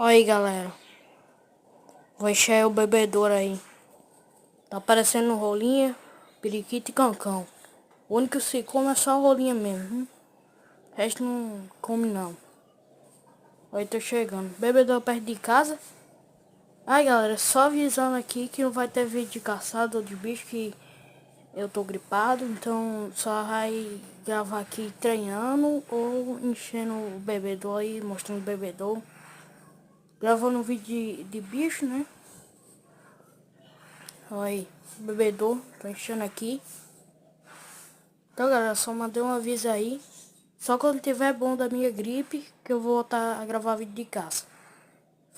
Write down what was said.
Olha aí, galera. Vou encher o bebedouro aí. Tá aparecendo rolinha, periquito e cancão. O único que se come é só rolinha mesmo. O resto não come não. Aí tô chegando. Bebedouro perto de casa. Aí, galera, só avisando aqui que não vai ter vídeo de caçada ou de bicho, que eu tô gripado. Então só vai gravar aqui treinando ou enchendo o bebedouro aí, mostrando o bebedouro. Gravando um vídeo de bicho, né? Olha aí, bebedouro, tô enchendo aqui. Então, galera, só mandei um aviso aí. Só quando tiver bom da minha gripe que eu vou voltar a gravar vídeo de caça.